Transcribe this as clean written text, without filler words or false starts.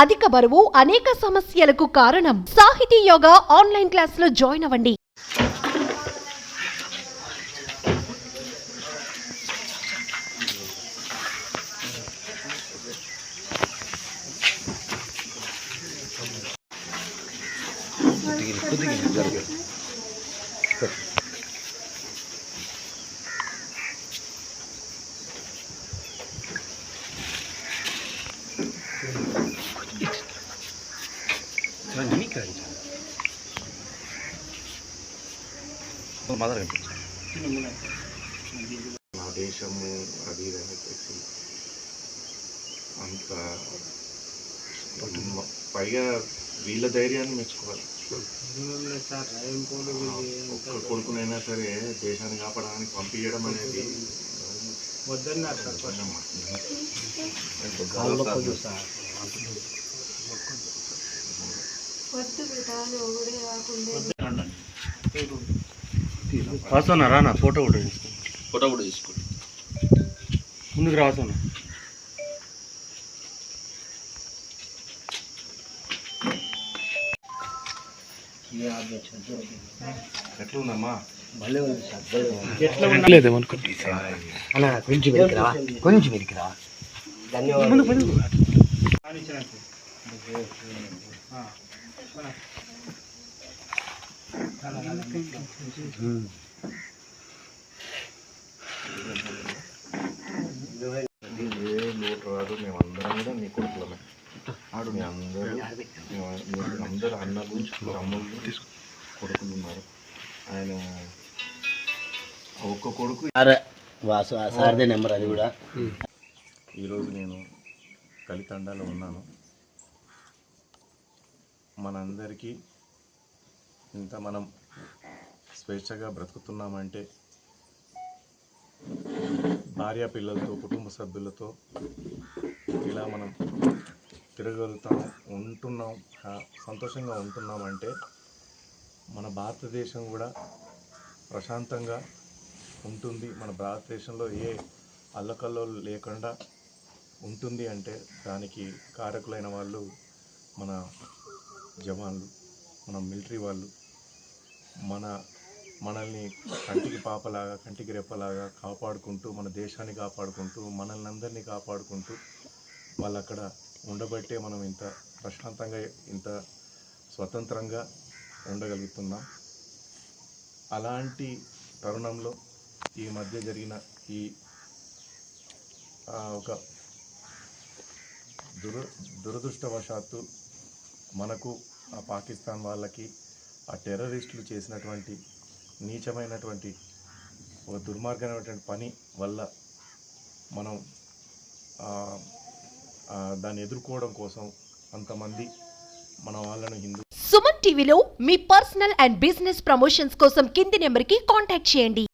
అధిక బరువు అనేక సమస్యలకు కారణం. సాహితీ యోగా ఆన్లైన్ క్లాసులో జాయిన్ అవ్వండి. నా దేశము అది ఇది అని చెప్పేసి అంత పైగా వీళ్ళ ధైర్యాన్ని మెచ్చుకోవాలి. ఒక్క కొడుకునైనా సరే దేశాన్ని కాపాడడానికి పంపించడం అనేది వద్దన్నారు సార్. రాసోనా నా ఫోటో కూడా తీసుకో ముందుకు రాసోనా. ఎట్లుందమ్మా? కొంచెం వెతికిరా. ధన్యవాదాలు. ఏ లోటు రాదు. మేమందరం కూడా నీ కొడుకులమే. మీ అందరూ అన్నలు తమ్ముళ్ళు కొడుకులు ఉన్నారు. ఆయన ఒక్క కొడుకు. సార్దే నెంబర్ అది కూడా. ఈరోజు నేను కలితండాలో ఉన్నాను. మనందరికీ ఇంత మనం స్వేచ్ఛగా బ్రతుకుతున్నామంటే భార్య పిల్లలతో కుటుంబ సభ్యులతో ఇలా మనం తిరగలుగుతాం ఉంటున్నాం, సంతోషంగా ఉంటున్నామంటే మన భారతదేశం కూడా ప్రశాంతంగా ఉంటుంది. మన భారతదేశంలో ఏ అల్లకల్లోలు లేకుండా ఉంటుంది అంటే దానికి కారకులైన వాళ్ళు మన జవాన్లు, మన మిలిటరీ వాళ్ళు. మనల్ని కంటికి పాపలాగా కంటికి రెప్పలాగా కాపాడుకుంటూ మన దేశాన్ని కాపాడుకుంటూ మనల్ని అందరినీ కాపాడుకుంటూ వాళ్ళు అక్కడ ఉండబట్టే మనం ఇంత ప్రశాంతంగా ఇంత స్వతంత్రంగా ఉండగలుగుతున్నాం. అలాంటి తరుణంలో ఈ మధ్య జరిగిన ఈ ఒక దురదృష్టవశాత్తు మనకు ఆ పాకిస్తాన్ వాళ్ళకి ఆ టెర్రరిస్టులు చేసినటువంటి నీచమైనటువంటి ఒక దుర్మార్గమైనటువంటి పని వల్ల మనం దాన్ని ఎదుర్కోవడం కోసం కొంతమంది మన వాళ్ళను హిందూ. సుమన్ టీవీలో మీ పర్సనల్ అండ్ బిజినెస్ ప్రమోషన్స్ కోసం కింది నెంబర్కి కాంటాక్ట్ చేయండి.